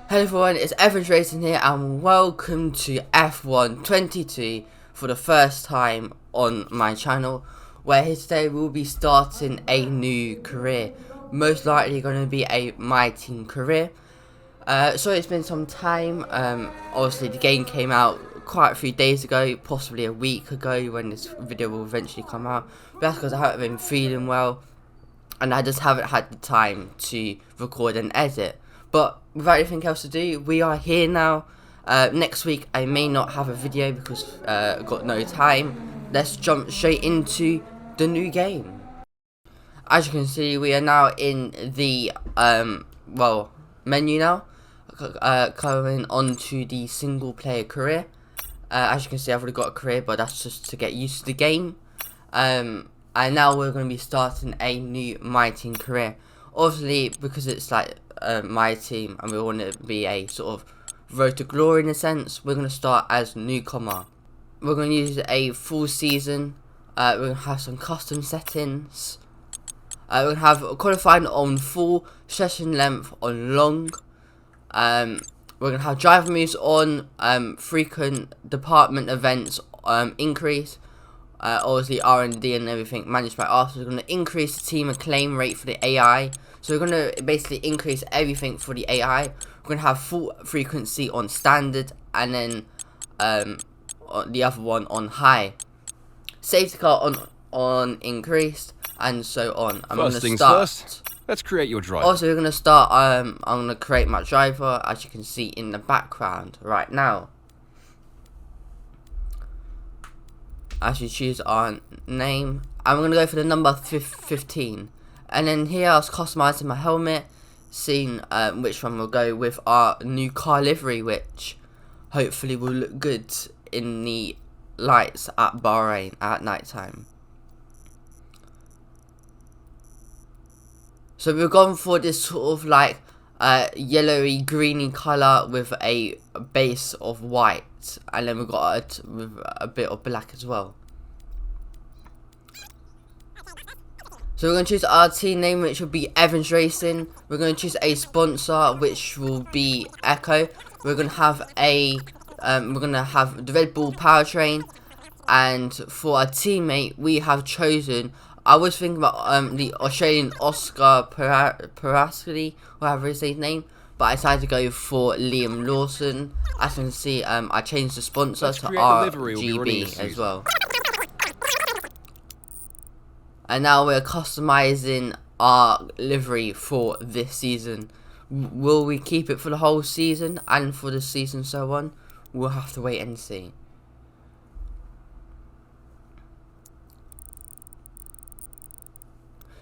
Hello everyone, it's Evans Racing here and welcome to F1 22 for the first time on my channel, where today we'll be starting a new career, most likely going to be a My Team career. So it's been some time. Obviously the game came out quite a few days ago, possibly a week ago when this video will eventually come out, but that's because I haven't been feeling well and I just haven't had the time to record and edit. But without anything else to do, we are here now. Next week I may not have a video because I've got no time. Let's jump straight into the new game. As you can see, we are now in the menu now, coming onto the single player career. As you can see, I've already got a career, but that's just to get used to the game. And now we're going to be starting a new My Team career. Obviously, because it's like My Team and we want it to be a sort of road to glory in a sense, we're going to start as newcomer. We're going to use a full season. We're going to have some custom settings. We're going to have qualifying on full, session length on long. We're going to have driver moves on, frequent department events increase. Obviously R&D and everything managed by us. We're going to increase the team acclaim rate for the AI. So we're going to basically increase everything for the AI. We're going to have full frequency on standard, and then the other one on high. Safety car on increased, and so on. First things first, let's create your driver. Also, we're going to start, I'm going to create my driver, as you can see in the background right now. As we choose our name, I'm going to go for the number 15. And then here I was customizing my helmet, seeing which one will go with our new car livery, which hopefully will look good in the lights at Bahrain at night time. So we've gone for this sort of like yellowy greeny colour with a base of white, and then we've got it with a bit of black as well. So we're going to choose our team name, which will be Evans Racing. We're going to choose a sponsor, which will be Echo. We're going to have the Red Bull powertrain, and for our teammate we have chosen, I was thinking about the Australian Oscar Paraskely, whatever is his name, but I decided to go for Liam Lawson. As you can see, I changed the sponsor to RGB as well. And now we're customizing our livery for this season. Will we keep it for the whole season and for the season so on? We'll have to wait and see.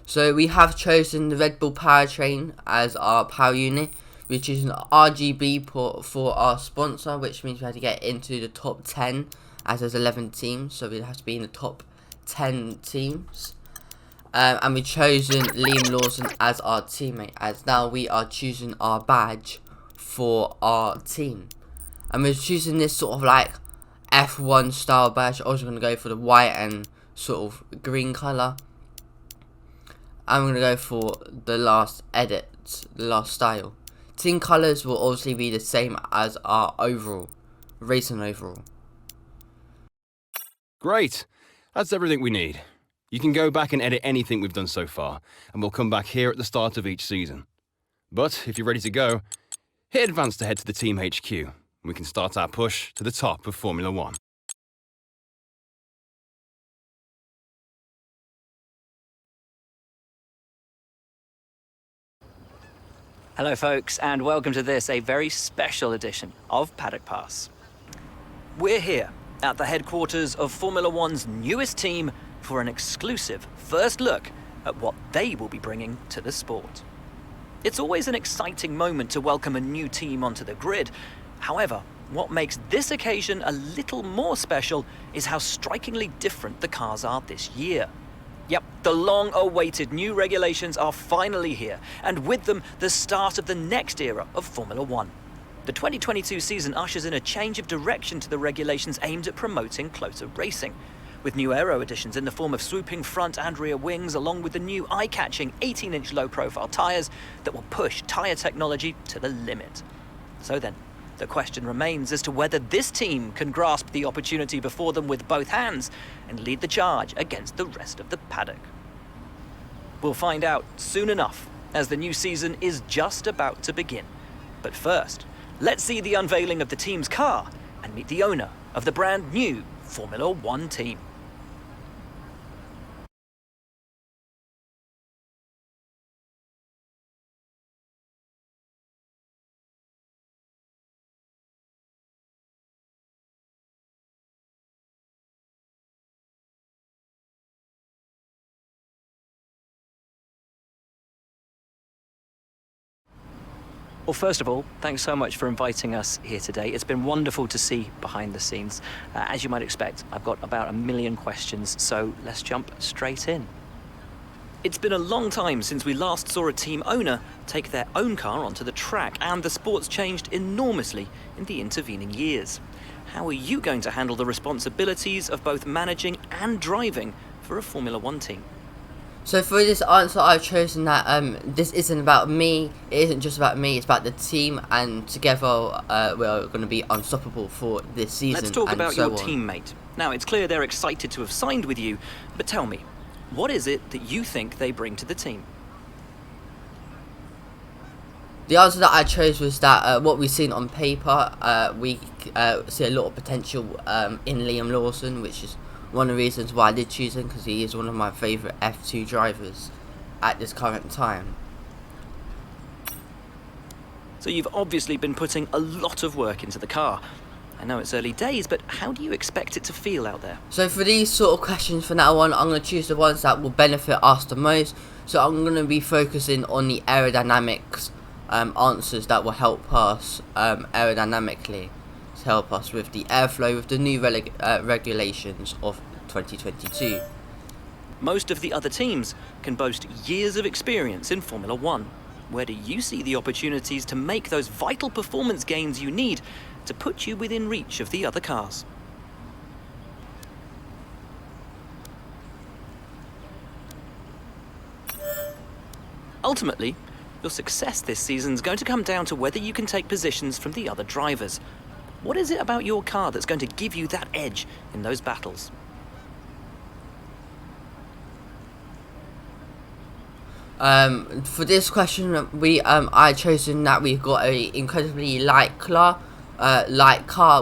So we have chosen the Red Bull powertrain as our power unit. We're choosing RGB port for our sponsor, which means we have to get into the top 10, as there's 11 teams, so we'd have to be in the top 10 teams. And we've chosen Liam Lawson as our teammate, as now we are choosing our badge for our team. And we're choosing this sort of like F1 style badge. Also going to go for the white and sort of green colour. I'm going to go for the last edit, the last style. Team colours will obviously be the same as our overall, racing overall. Great, that's everything we need. You can go back and edit anything we've done so far, and we'll come back here at the start of each season. But if you're ready to go, hit advance to head to the Team HQ, and we can start our push to the top of Formula 1. Hello folks, and welcome to this, a very special edition of Paddock Pass. We're here at the headquarters of Formula One's newest team for an exclusive first look at what they will be bringing to the sport. It's always an exciting moment to welcome a new team onto the grid. However, what makes this occasion a little more special is how strikingly different the cars are this year. Yep, the long-awaited new regulations are finally here, and with them, the start of the next era of Formula One. The 2022 season ushers in a change of direction to the regulations aimed at promoting closer racing, with new aero additions in the form of swooping front and rear wings, along with the new eye-catching 18-inch low-profile tyres that will push tyre technology to the limit. So then, the question remains as to whether this team can grasp the opportunity before them with both hands and lead the charge against the rest of the paddock. We'll find out soon enough, as the new season is just about to begin. But first, let's see the unveiling of the team's car and meet the owner of the brand new Formula One team. Well, first of all, thanks so much for inviting us here today. It's been wonderful to see behind the scenes. As you might expect, I've got about 1 million questions, so let's jump straight in. It's been a long time since we last saw a team owner take their own car onto the track, and the sport's changed enormously in the intervening years. How are you going to handle the responsibilities of both managing and driving for a Formula One team? So for this answer, I've chosen that this isn't about me. It isn't just about me. It's about the team, and together we're going to be unstoppable for this season. Let's talk about so your teammate. Now, it's clear they're excited to have signed with you, but tell me, what is it that you think they bring to the team? The answer that I chose was that what we've seen on paper, we see a lot of potential in Liam Lawson, which is one of the reasons why I did choose him, because he is one of my favourite F2 drivers at this current time. So you've obviously been putting a lot of work into the car. I know it's early days, but how do you expect it to feel out there? So for these sort of questions from now on, I'm going to choose the ones that will benefit us the most. So I'm going to be focusing on the aerodynamics answers that will help us aerodynamically, to help us with the airflow with the new regulations of 2022. Most of the other teams can boast years of experience in Formula One. Where do you see the opportunities to make those vital performance gains you need to put you within reach of the other cars? Ultimately, your success this season is going to come down to whether you can take positions from the other drivers. What is it about your car that's going to give you that edge in those battles? For this question, I chosen that we've got a incredibly light car,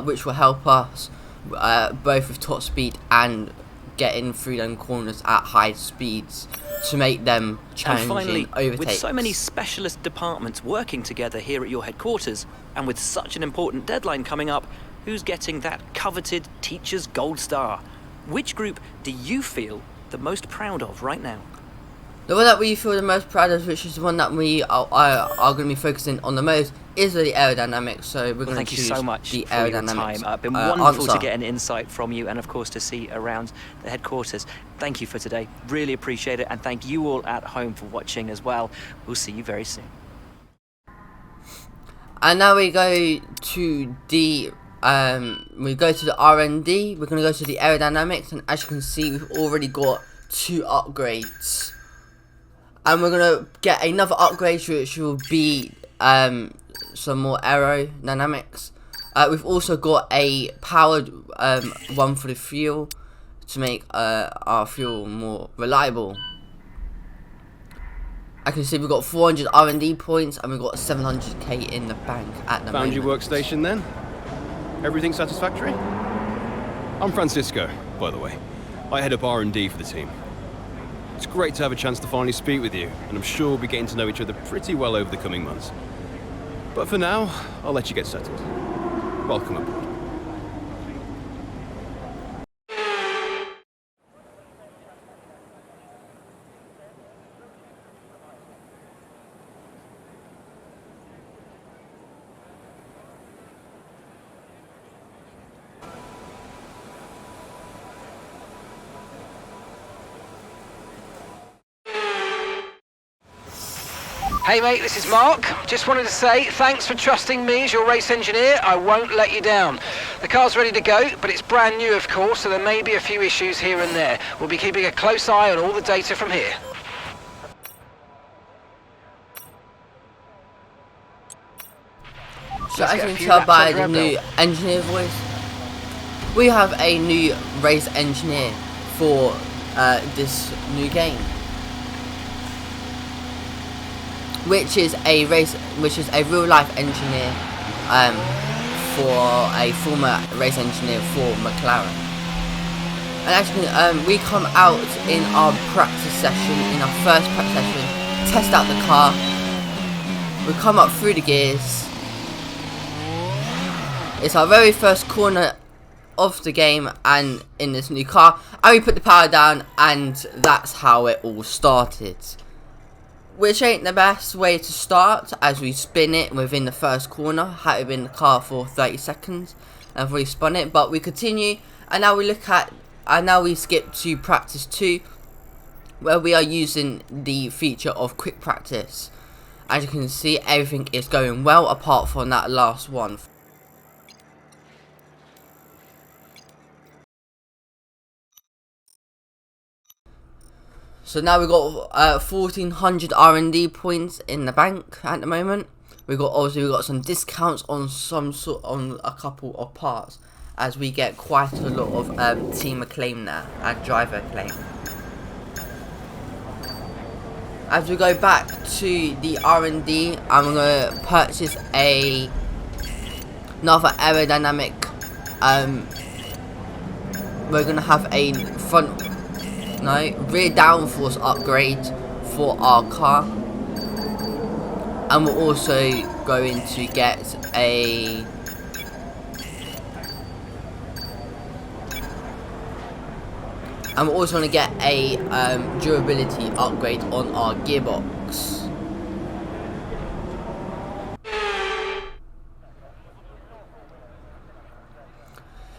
which will help us both with top speed and getting through them corners at high speeds to make them challenging and finally, overtakes. with so many specialist departments working together here at your headquarters, and with such an important deadline coming up, who's getting that coveted Teacher's Gold Star? Which group do you feel the most proud of right now? The one that we feel the most proud of, which is the one that we are going to be focusing on the most, is the aerodynamics. So we're going to choose Thank you so much the for your aerodynamics. time. It's been wonderful answer. to get an insight from you, and of course to see around the headquarters. Thank you for today. Really appreciate it, and thank you all at home for watching as well. We'll see you very soon. And now we go to the R&D. We're going to go to the aerodynamics, and as you can see, we've already got 2 upgrades. And we're going to get another upgrade, which will be some more aerodynamics. We've also got a powered one for the fuel to make our fuel more reliable. I can see we've got 400 R&D points, and we've got 700k in the bank at the moment. Found your workstation then? Everything satisfactory? I'm Francisco, by the way. I head up R&D for the team. It's great to have a chance to finally speak with you, and I'm sure we'll be getting to know each other pretty well over the coming months. But for now, I'll let you get settled. Welcome aboard. Hey mate, this is Mark. Just wanted to say thanks for trusting me as your race engineer. I won't let you down. The car's ready to go, but it's brand new of course, so there may be a few issues here and there. We'll be keeping a close eye on all the data from here. So Let's as get a you can few tell laps by under the our new belt. engineer voice, we have a new race engineer for this new game, which is a real life engineer for a former race engineer for McLaren. And actually, we come out in our practice session, in our first practice session, test out the car. We come up through the gears. It's our very first corner of the game and in this new car, and we put the power down, and that's how it all started. Which ain't the best way to start, as we spin it within the first corner. Had to be in the car for 30 seconds and we spun it, but we continue, and now we skip to practice 2, where we are using the feature of quick practice. As you can see, everything is going well apart from that last one. So now we've got 1400 R&D points in the bank at the moment. We got some discounts on on a couple of parts, as we get quite a lot of team acclaim there and driver acclaim. As we go back to the R&D, I'm gonna purchase another aerodynamic. We're gonna have a rear downforce upgrade for our car, and we're also going to get a durability upgrade on our gearbox.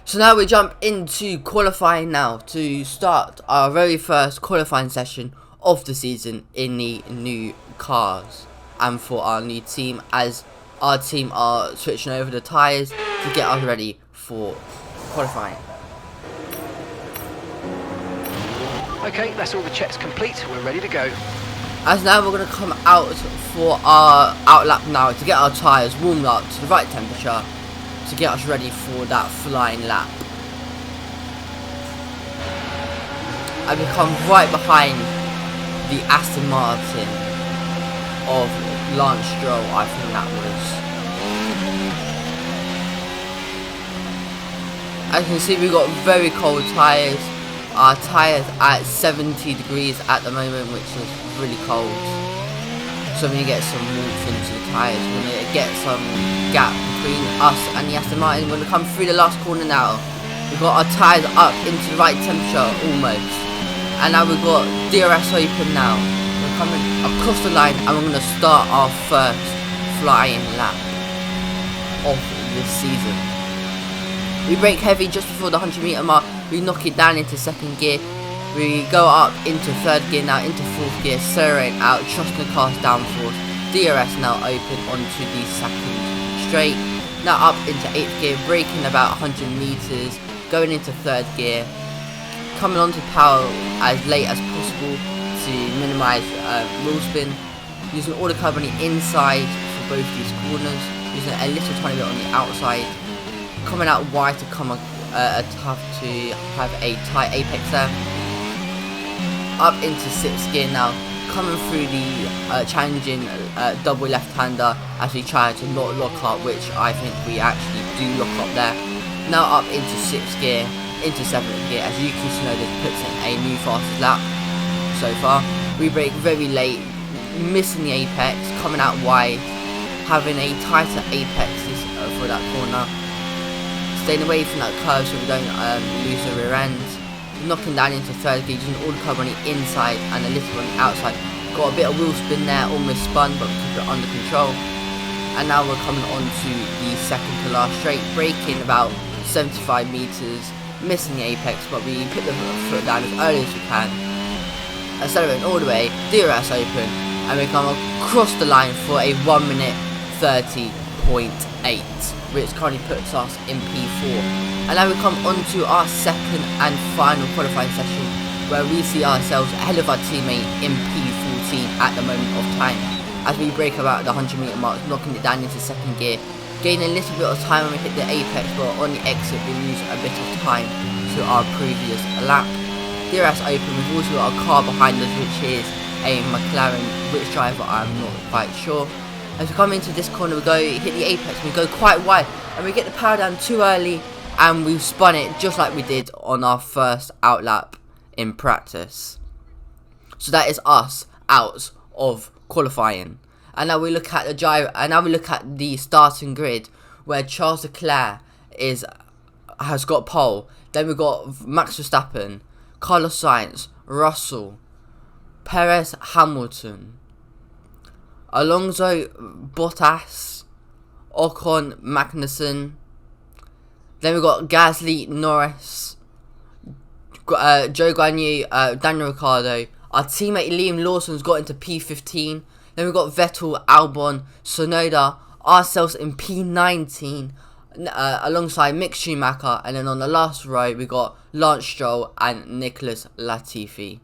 So now we jump into qualifying now to start our very first qualifying session of the season in the new cars and for our new team, as our team are switching over the tyres to get us ready for qualifying. Okay, that's all the checks complete. We're ready to go. As now we're going to come out for our outlap now to get our tyres warmed up to the right temperature to get us ready for that flying lap. I become right behind the Aston Martin of Lance Stroll, I think that was. As you can see, we've got very cold tyres. Our tyres at 70 degrees at the moment, which is really cold. So we need to get some warmth into the tyres. We need to get some gap between us and the Aston Martin. We're going to come through the last corner now. We've got our tyres up into the right temperature almost. And now we've got DRS open now. We're coming across the line and we're going to start our first flying lap of this season. We brake heavy just before the 100-meter mark. We knock it down into second gear. We go up into third gear now, into fourth gear, accelerate out, trusting the car's downforce. DRS now open onto the second straight. Now up into 8th gear, braking about 100 meters, going into 3rd gear. Coming onto power as late as possible to minimise wheel spin. Using all the cover on the inside for both these corners. Using a little tiny bit on the outside. Coming out wide to have a tight apex there. Up into 6th gear now, coming through the challenging double left-hander as we try to not lock up, which I think we actually do lock up there. Now up into 6th gear, into 7th gear, as Yuki Tsunoda puts in a new fastest lap so far. We brake very late, missing the apex, coming out wide, having a tighter apex for that corner. Staying away from that curve so we don't lose the rear end. Knocking down into 3rd gear, using all the cover on the inside and a little on the outside. Got a bit of wheel spin there, almost spun, but we keep it under control. And now we're coming on to the second to last straight, braking about 75 meters, missing the apex, but we put the foot down as early as we can. Accelerating all the way, DRS open, and we come across the line for a 1 minute 30.8, which currently puts us in P4. And now we come on to our second and final qualifying session, where we see ourselves ahead of our teammate in P14 at the moment of time. As we brake about the 100-meter mark, knocking it down into second gear, gain a little bit of time when we hit the apex, but on the exit we lose a bit of time to our previous lap. DRS open, we've also got a car behind us which is a McLaren, which driver I'm not quite sure. As we come into this corner, we hit the apex, and we go quite wide, and we get the power down too early, and we've spun it just like we did on our first outlap in practice. So that is us out of qualifying. And now we look at the starting grid, where Charles Leclerc has got pole. Then we've got Max Verstappen, Carlos Sainz, Russell, Perez, Hamilton, Alonso, Bottas, Ocon, Magnussen. Then we've got Gasly, Norris, Joe Guan Yu, Daniel Ricciardo. Our teammate Liam Lawson's got into P15. Then we've got Vettel, Albon, Tsunoda, ourselves in P19, alongside Mick Schumacher. And then on the last row, we got Lance Stroll and Nicholas Latifi.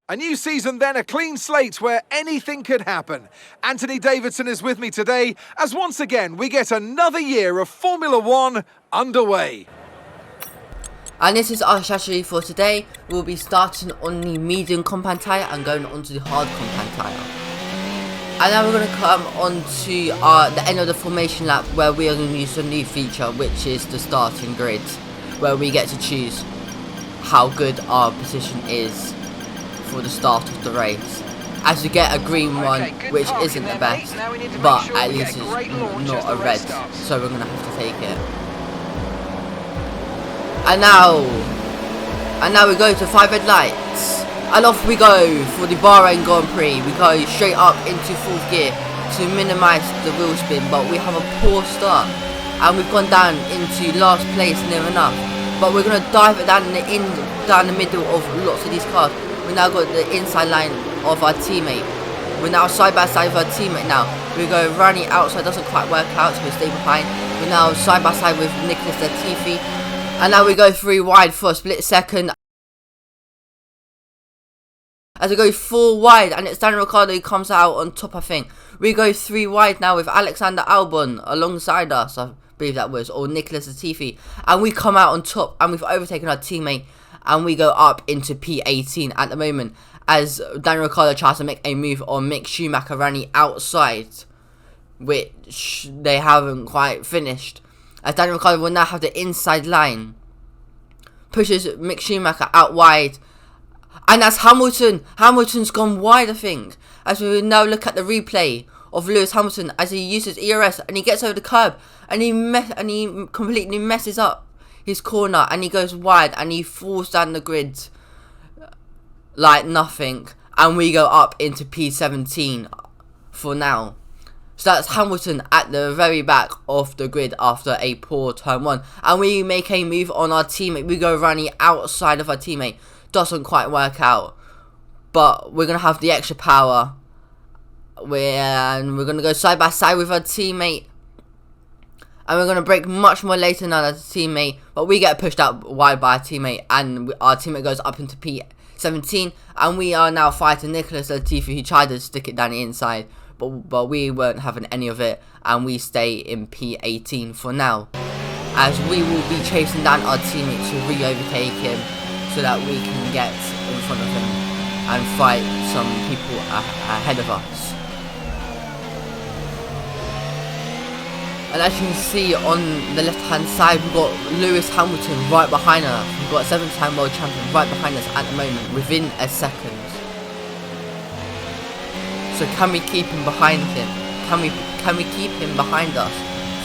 A new season then, a clean slate where anything could happen. Anthony Davidson is with me today as once again we get another year of Formula One underway. And this is our strategy for today. We'll be starting on the medium compound tyre and going onto the hard compound tyre. And now we're going to come on to the end of the formation lap, where we are going to use a new feature, which is the starting grid, where we get to choose how good our position is for the start of the race. As we get a green one, which isn't the best, but at least it's not a red, so we're going to have to take it. And now we go to 5 red lights, and off we go for the Bahrain Grand Prix. We go straight up into 4th gear to minimise the wheel spin, but we have a poor start, and we've gone down into last place near enough. But we're going to dive it down down the middle of lots of these cars. We now got the inside line of our teammate. We're now side by side with our teammate now. We go running outside, doesn't quite work out, so we stay behind. We're now side by side with Nicholas Latifi. And now we go 3 wide for a split second. As we go 4 wide, and it's Daniel Ricciardo who comes out on top, I think. We go 3 wide now with Alexander Albon alongside us, I believe that was, or Nicholas Latifi. And we come out on top, and we've overtaken our teammate. And we go up into P18 at the moment, as Daniel Ricciardo tries to make a move on Mick Schumacher running outside, which they haven't quite finished. As Daniel Ricciardo will now have the inside line, pushes Mick Schumacher out wide, and that's Hamilton's gone wide, I think. As we now look at the replay of Lewis Hamilton as he uses ERS and he gets over the curb, and he completely messes up his corner, and he goes wide and he falls down the grid like nothing, and we go up into P17 for now. So that's Hamilton at the very back of the grid after a poor turn 1, and we make a move on our teammate. We go running outside of our teammate, doesn't quite work out, but we're gonna have the extra power. We're gonna go side by side with our teammate, and we're going to brake much more later than our teammate, but we get pushed out wide by our teammate, and our teammate goes up into P17, and we are now fighting Nicholas Latifi, who tried to stick it down the inside, but we weren't having any of it, and we stay in P18 for now, as we will be chasing down our teammate to re-overtake him, so that we can get in front of him and fight some people ahead of us. And as you can see on the left hand side, we've got Lewis Hamilton right behind us. We've got 7-time world champion right behind us at the moment, within a second. So can we keep him behind him? Can we keep him behind us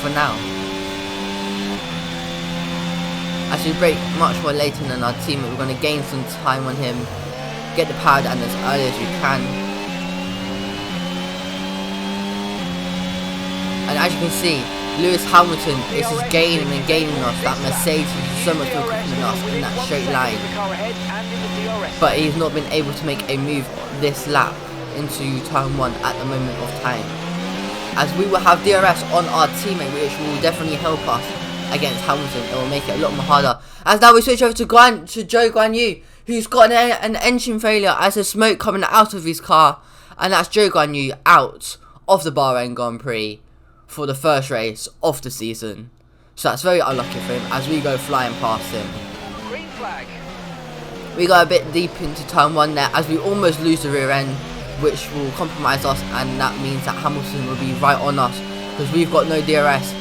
for now? As we brake much more later than our teammate, we're going to gain some time on him, get the power down as early as we can. And as you can see, Lewis Hamilton is just gaining and gaining us. That Mercedes is so much more quicker than us in that straight line. But he's not been able to make a move this lap into turn 1 at the moment of time. As we will have DRS on our teammate, which will definitely help us against Hamilton. It will make it a lot more harder. As now we switch over to Joe Guan Yu, who's got an engine failure as there's smoke coming out of his car. And that's Joe Guan Yu out of the Bahrain Grand Prix for the first race of the season. So that's very unlucky for him as we go flying past him. Green flag. We go a bit deep into turn 1 there as we almost lose the rear end, which will compromise us, and that means that Hamilton will be right on us because we've got no DRS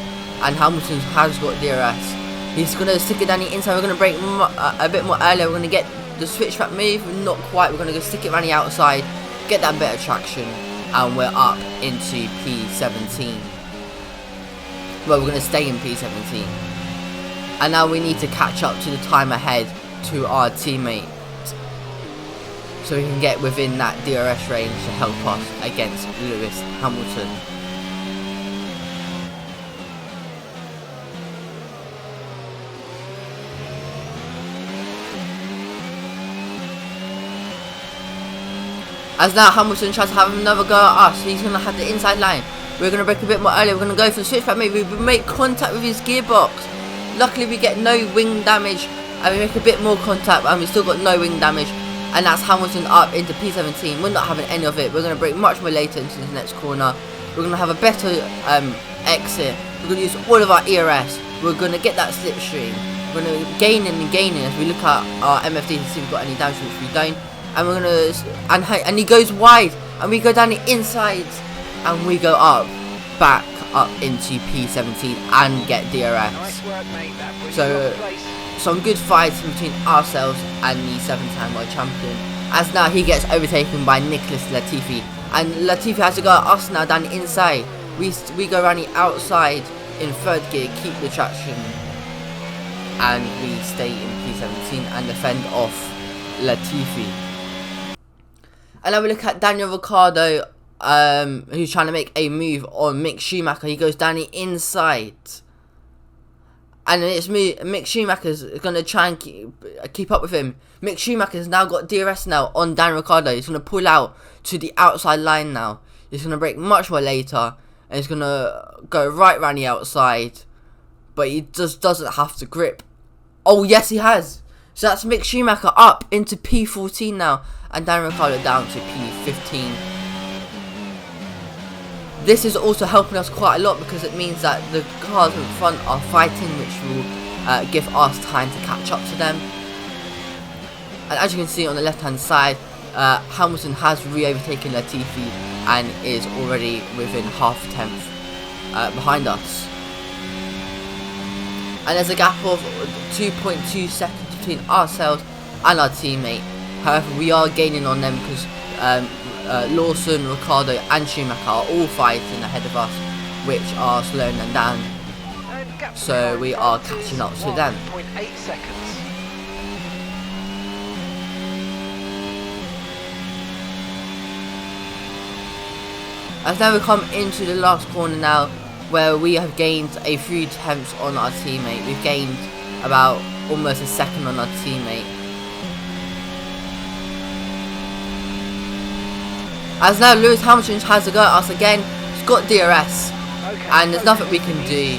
and Hamilton has got DRS. He's going to stick it down the inside. We're going to brake a bit more earlier. We're going to get the switchback move, not quite. We're going to go stick it around the outside, get that bit of traction, and we're up into P17. Well, we're going to stay in P17. And now we need to catch up to the time ahead to our teammate, so we can get within that DRS range to help us against Lewis Hamilton. As now Hamilton tries to have another go at us, he's going to have the inside line. We're going to break a bit more earlier, we're going to go for the switchback, maybe we make contact with his gearbox. Luckily we get no wing damage, and we make a bit more contact, and we still got no wing damage. And that's Hamilton up into P17. We're not having any of it. We're going to brake much more later into this next corner. We're going to have a better exit. We're going to use all of our ERS. We're going to get that slipstream. We're going to gain and gain as we look at our MFD to see if we've got any damage, which we don't. And we're going to, and he goes wide, and we go down the inside, and we go back up into P17 and get DRS. Nice work, mate. That puts So, you on place. some good fights between ourselves and the 7-time world champion, as now he gets overtaken by Nicholas Latifi, and Latifi has to go at us now down the inside. We go around the outside in 3rd gear, keep the traction, and we stay in P17 and defend off Latifi. And now we look at Daniel Ricciardo, who's trying to make a move on Mick Schumacher. He goes down the inside. And then it's Mick Schumacher's going to try and keep up with him. Mick Schumacher's now got DRS now on Dan Ricciardo. He's going to pull out to the outside line now. He's going to brake much more later. And he's going to go right round the outside. But he just doesn't have to grip. Oh, yes, he has. So that's Mick Schumacher up into P14 now. And Dan Ricciardo down to P15. This is also helping us quite a lot because it means that the cars in front are fighting, which will give us time to catch up to them. And as you can see on the left hand side, Hamilton has re-overtaken Latifi and is already within half a tenth behind us. And there's a gap of 2.2 seconds between ourselves and our teammate. However, we are gaining on them because Lawson, Ricciardo and Schumacher are all fighting ahead of us, which are slowing them down. So we are catching up to them. 1.8 seconds. As now we come into the last corner now, where we have gained a few tenths on our teammate. We've gained about almost a second on our teammate. As now Lewis Hamilton has to go at us again. He's got DRS, and there's nothing we can do.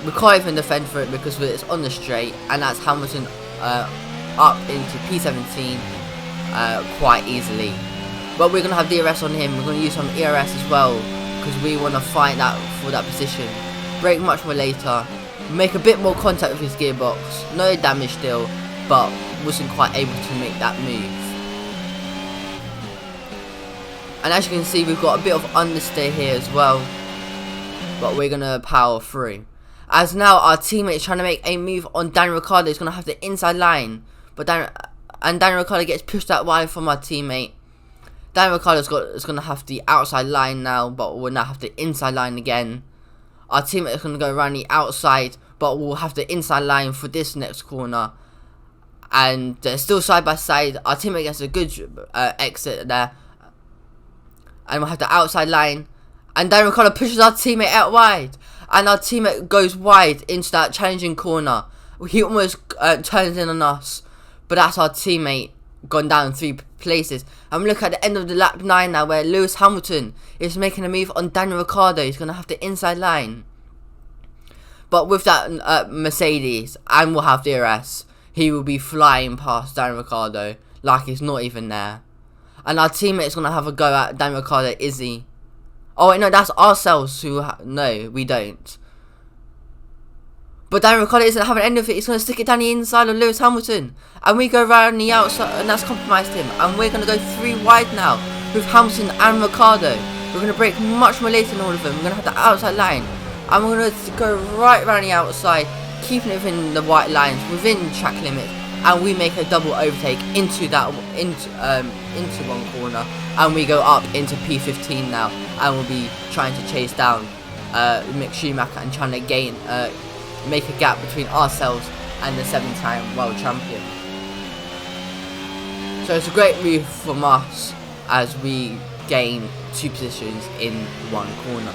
We can't even defend for it because it's on the straight, and that's Hamilton up into P17 quite easily. But we're going to have DRS on him. We're going to use some ERS as well because we want to fight that for that position. Brake much more later. Make a bit more contact with his gearbox. No damage still, but wasn't quite able to make that move. And as you can see, we've got a bit of understeer here as well. But we're going to power through. As now our teammate is trying to make a move on Dan Ricciardo. He's going to have the inside line. But Dan Ricciardo gets pushed out wide from our teammate. Dan Ricciardo is going to have the outside line now. But we'll now have the inside line again. Our teammate is going to go around the outside. But we'll have the inside line for this next corner. And they're still side by side. Our teammate gets a good exit there. And we'll have the outside line. And Dan Ricciardo pushes our teammate out wide. And our teammate goes wide into that challenging corner. He almost turns in on us. But that's our teammate gone down 3 places. And we look at the end of the lap 9 now, where Lewis Hamilton is making a move on Daniel Ricciardo. He's going to have the inside line. But with that Mercedes, and we'll have DRS, he will be flying past Daniel Ricciardo like he's not even there. And our teammate is going to have a go at Daniel Ricciardo, Izzy. Oh wait, no, that's ourselves who no, we don't. But Daniel Ricciardo isn't having any of it. He's going to stick it down the inside of Lewis Hamilton. And we go around the outside, and that's compromised him. And we're going to go 3 wide now with Hamilton and Ricciardo. We're going to break much more later than all of them. We're going to have the outside line. And we're going to go right around the outside, keeping it within the white lines, within track limits. And we make a double overtake into one corner. And we go up into P15 now. And we'll be trying to chase down Mick Schumacher and trying to gain... make a gap between ourselves and the 7-time world champion. So it's a great move from us as we gain 2 positions in 1 corner.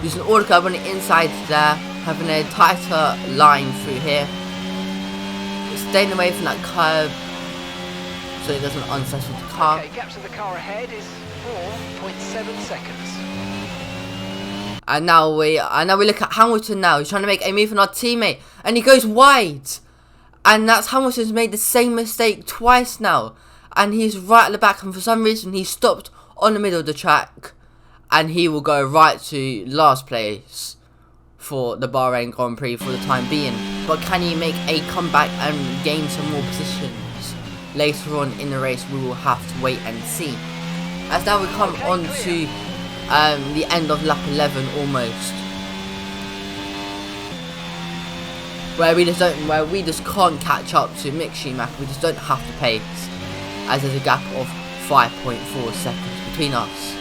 Using auto curb on the inside there, having a tighter line through here, staying away from that curb so it doesn't unsettle the car. Okay, gap to the car ahead is 4.7 seconds. And now we look at Hamilton now. He's trying to make a move on our teammate, and he goes wide. And that's Hamilton's made the same mistake twice now, and he's right at the back. And for some reason, he stopped on the middle of the track, and he will go right to last place for the Bahrain Grand Prix for the time being. But can he make a comeback and gain some more positions? Later on in the race, we will have to wait and see. As now we come on to the end of lap 11 almost, where we just can't catch up to Mick Schumacher. We just don't have the pace, as there's a gap of 5.4 seconds between us.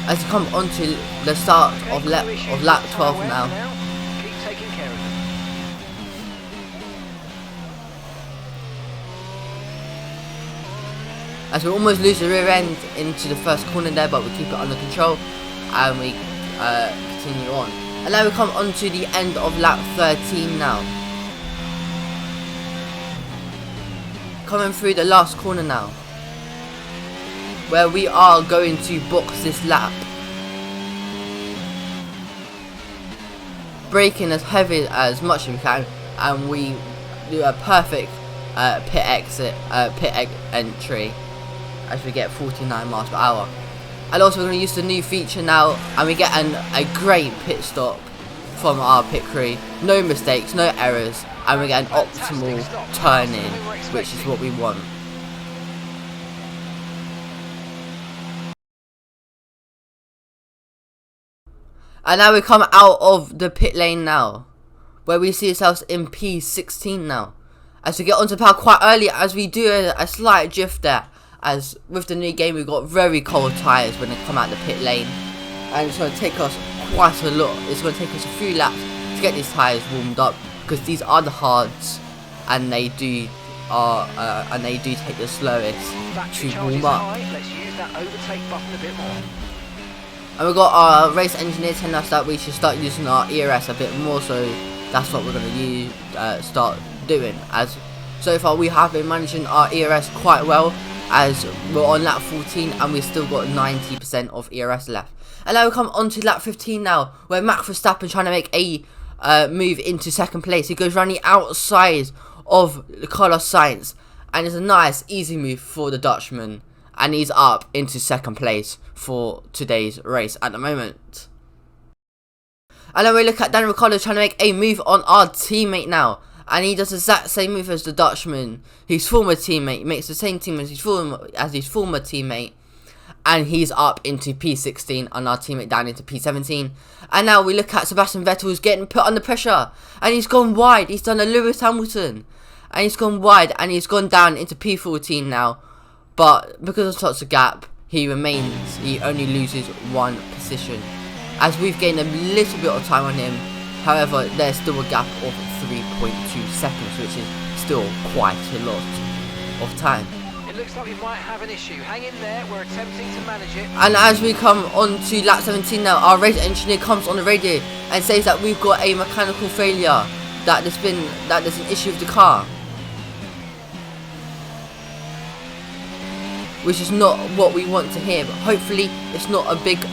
As we come on to the start of lap 12 now. As we almost lose the rear end into the first corner there, but we keep it under control and we continue on. And now we come on to the end of lap 13 now. Coming through the last corner now, where we are going to box this lap. Braking as heavy as much as we can, and we do a perfect pit entry. As we get 49 miles per hour. And also we're going to use the new feature now, and we get a great pit stop from our pit crew. No mistakes, no errors, and we get an optimal turn in, which is what we want. And now we come out of the pit lane now, where we see ourselves in P16 now. As we get onto power quite early, as we do a slight drift there. As with the new game, we've got very cold tyres when they come out the pit lane, and it's going to take us quite a lot. It's going to take us a few laps to get these tyres warmed up, because these are the hards, and they do take the slowest to warm up. Let's use that overtake button a bit more. And we've got our race engineer telling us that we should start using our ERS a bit more, so that's what we're going to start doing. As so far we have been managing our ERS quite well, as we're on lap 14 and we've still got 90% of ERS left. And now we come on to lap 15 now, where Max Verstappen trying to make a move into second place. He goes around the outside of Carlos Sainz, and it's a nice easy move for the Dutchman, and he's up into second place for today's race at the moment. And then we look at Daniel Ricciardo trying to make a move on our teammate now. And he does the exact same move as the Dutchman, his former teammate, makes the same team as his former teammate, and he's up into P16 and our teammate down into P17. And now we look at Sebastian Vettel, who's getting put under pressure, and he's gone wide. He's done a Lewis Hamilton, and he's gone wide, and he's gone down into P14 now. But because of such a gap, he only loses 1 position, as we've gained a little bit of time on him. However, there's still a gap of 3.2 seconds, which is still quite a lot of time. It looks like we might have an issue. Hang in there, we're attempting to manage it. And as we come on to lap 17 now, our race engineer comes on the radio and says that we've got a mechanical failure, that there's an issue with the car. Which is not what we want to hear, but hopefully it's not a big... It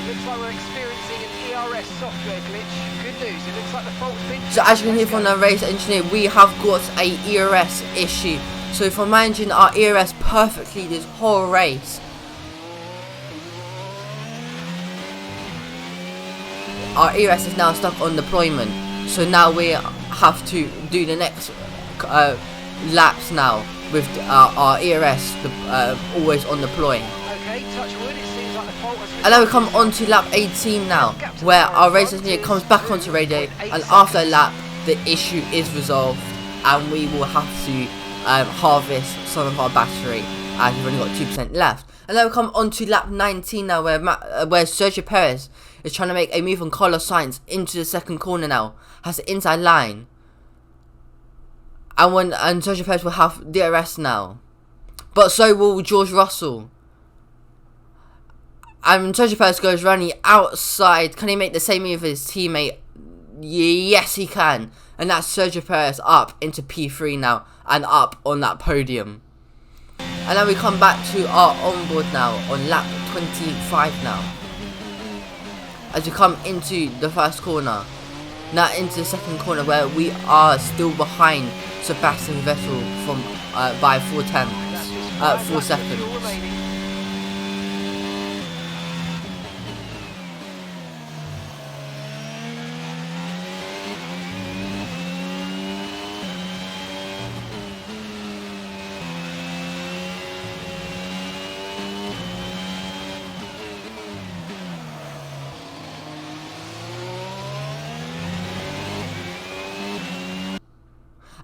looks like we're experiencing DRS software glitch. Good news, it looks like the fault's been... So as you can hear from the race engineer, we have got a ERS issue. So for managing our ERS perfectly this whole race, our ERS is now stuck on deployment. So now we have to do the next laps now with our ERS always on deploy. Okay, touch wood, it seems like the fault has... And now we come on to lap 18 now, where our race engineer comes back onto radio, and after a lap the issue is resolved and we will have to harvest some of our battery as we've only got 2% left. And then we come on to lap 19 now, where Sergio Perez is trying to make a move on Carlos Sainz into the second corner now, has the inside line, and Sergio Perez will have DRS now, but so will George Russell. And Sergio Perez goes running outside. Can he make the same move as his teammate? Yes, he can. And that's Sergio Perez up into P3 now and up on that podium. And then we come back to our onboard now on lap 25 now. As we come into the first corner. Now into the second corner, where we are still behind Sebastian Vettel from by 4 seconds.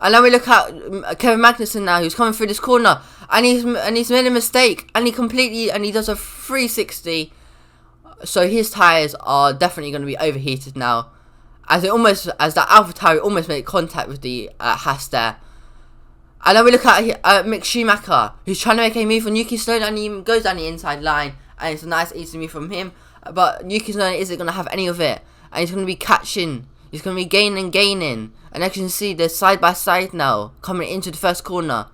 And then we look at Kevin Magnussen now, who's coming through this corner, and he's made a mistake, and he does a 360. So his tires are definitely going to be overheated now, as that AlphaTauri almost made contact with the Haas there. And then we look at Mick Schumacher, who's trying to make a move on Yuki Tsunoda, and he goes down the inside line, and it's a nice easy move from him. But Yuki Tsunoda isn't going to have any of it, and he's going to be catching. He's going to be gaining. And as you can see, they're side by side now, coming into the first corner.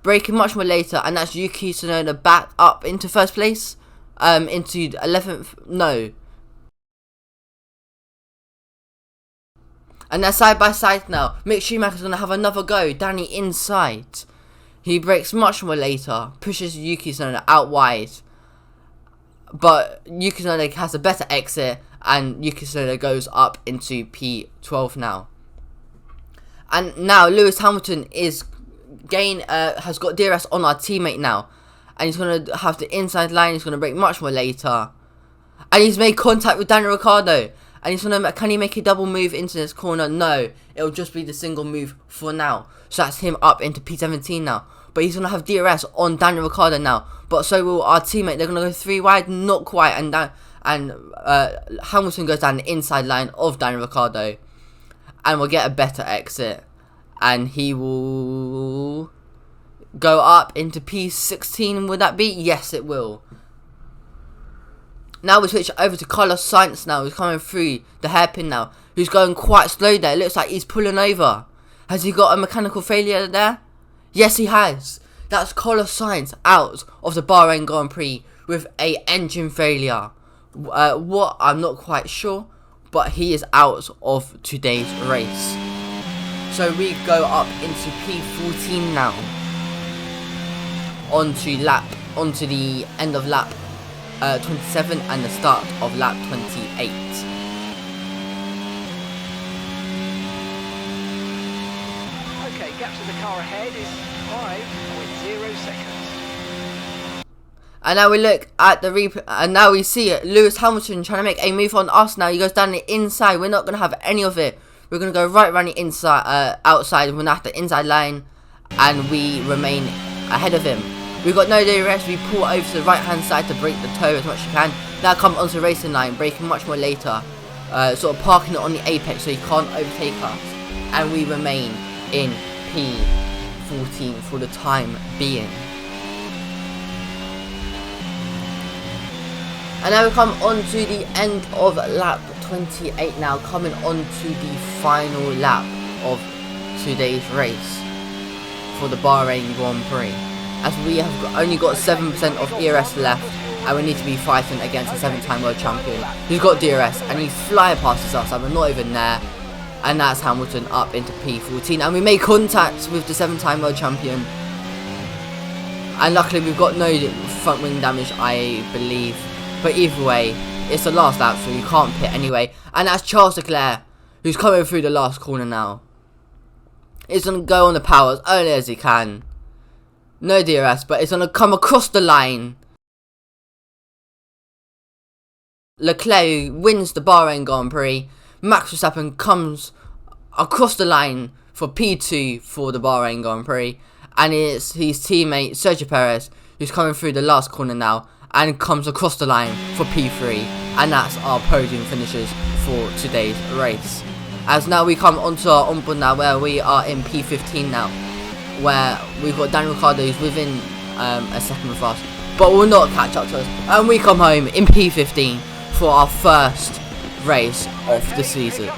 Braking much more later, and that's Yuki Tsunoda back up into first place. Into 11th, no. And they're side by side now. Mick Schumacher's going to have another go down the inside. He brakes much more later, pushes Yuki Tsunoda out wide. But Yuki Tsunoda has a better exit, and Yuki Tsunoda goes up into P12 now. And now Lewis Hamilton has got DRS on our teammate now, and he's going to have the inside line. He's going to brake much more later, and he's made contact with Daniel Ricciardo. And he's going to, can he make a double move into this corner? No, it'll just be the single move for now. So that's him up into P17 now. But he's going to have DRS on Daniel Ricciardo now. But so will our teammate. They're going to go 3 wide, not quite, and Hamilton goes down the inside line of Daniel Ricciardo, and will get a better exit, and he will go up into P16. Would that be? Yes, it will. Now we switch over to Carlos Sainz now, who's coming through the hairpin now, who's going quite slow there. It looks like he's pulling over. Has he got a mechanical failure there? Yes, he has. That's Carlos Sainz out of the Bahrain Grand Prix with a engine failure. What? I'm not quite sure, but he is out of today's race. So we go up into P14 now, onto the end of lap 27 and the start of lap 28. Okay, gap to the car ahead is 5.0 seconds. And now we look at the replay, and now we see Lewis Hamilton trying to make a move on us now. He goes down the inside. We're not going to have any of it. We're going to go right around the inside, outside, and we're going to have the inside line, and we remain ahead of him. We've got no DRS. We pull over to the right hand side to break the toe as much as we can. Now come onto the racing line, braking much more later, sort of parking it on the apex so he can't overtake us, and we remain in P14 for the time being. And now we come on to the end of lap 28 now, coming on to the final lap of today's race for the Bahrain Grand Prix. As we have only got 7% of ERS left, and we need to be fighting against a 7-time world champion who's got DRS, and he fly passes us and we're not even there. And that's Hamilton up into P14, and we make contact with the 7-time world champion. And luckily we've got no front wing damage, I believe. But either way, it's the last lap, so you can't pit anyway. And that's Charles Leclerc, who's coming through the last corner now. He's going to go on the power as early as he can. No DRS, but it's going to come across the line. Leclerc wins the Bahrain Grand Prix. Max Verstappen comes across the line for P2 for the Bahrain Grand Prix, and it's his teammate Sergio Perez who's coming through the last corner now and comes across the line for P3, and that's our podium finishes for today's race. As now we come onto our onboard now, where we are in P15 now, where we've got Daniel Ricciardo who's within a second of us, but will not catch up to us, and we come home in P15 for our first race of the season.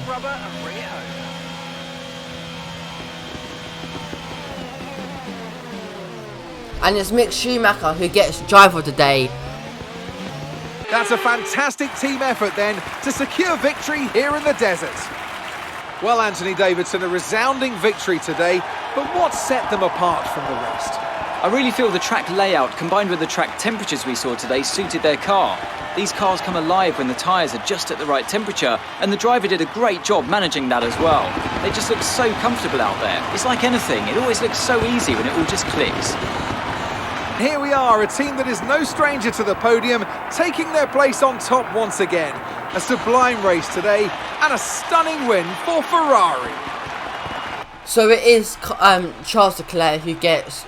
And it's Mick Schumacher who gets driver of the day. That's a fantastic team effort then to secure victory here in the desert. Well, Anthony Davidson, a resounding victory today, but what set them apart from the rest? I really feel the track layout combined with the track temperatures we saw today suited their car. These cars come alive when the tyres are just at the right temperature, and the driver did a great job managing that as well. They just look so comfortable out there. It's like anything, it always looks so easy when it all just clicks. Here we are, a team that is no stranger to the podium, taking their place on top once again. A sublime race today, and a stunning win for Ferrari. So it is Charles Leclerc who gets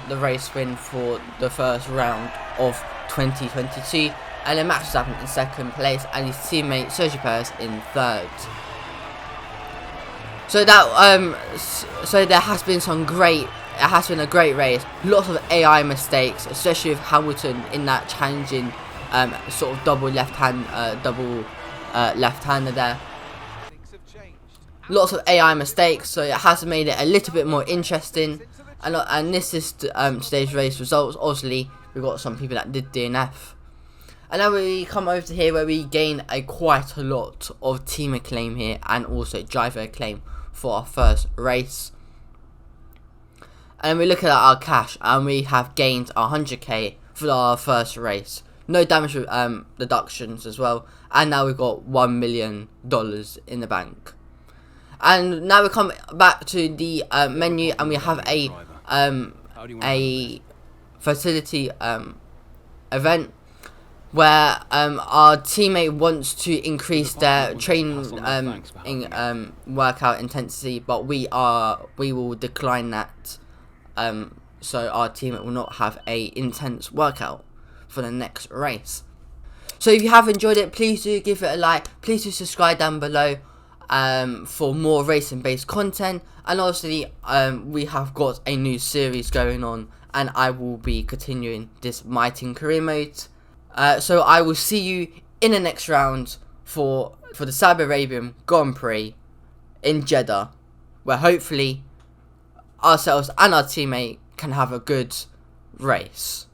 the race win for the first round of 2022, and then Max Verstappen in second place, and his teammate Sergio Perez in third. So that so there has been a great race. Lots of AI mistakes, especially with Hamilton in that challenging sort of double left-hander there. Lots of AI mistakes, so it has made it a little bit more interesting. And this is today's race results. Obviously, we've got some people that did DNF. And now we come over to here where we gain quite a lot of team acclaim here, and also driver acclaim for our first race. And we look at our cash, and we have gained 100k for our first race. No damage deductions as well. And now we've got $1 million in the bank. And now we come back to the menu, and we have a facility event where our teammate wants to increase their training workout intensity, but we will decline that. So our teammate will not have a intense workout for the next race. So if you have enjoyed it, please do give it a like. Please do subscribe down below for more racing based content, and obviously we have got a new series going on, and I will be continuing this My Team career mode. So I will see you in the next round for the Saudi Arabian Grand Prix in Jeddah, where hopefully ourselves and our teammate can have a good race.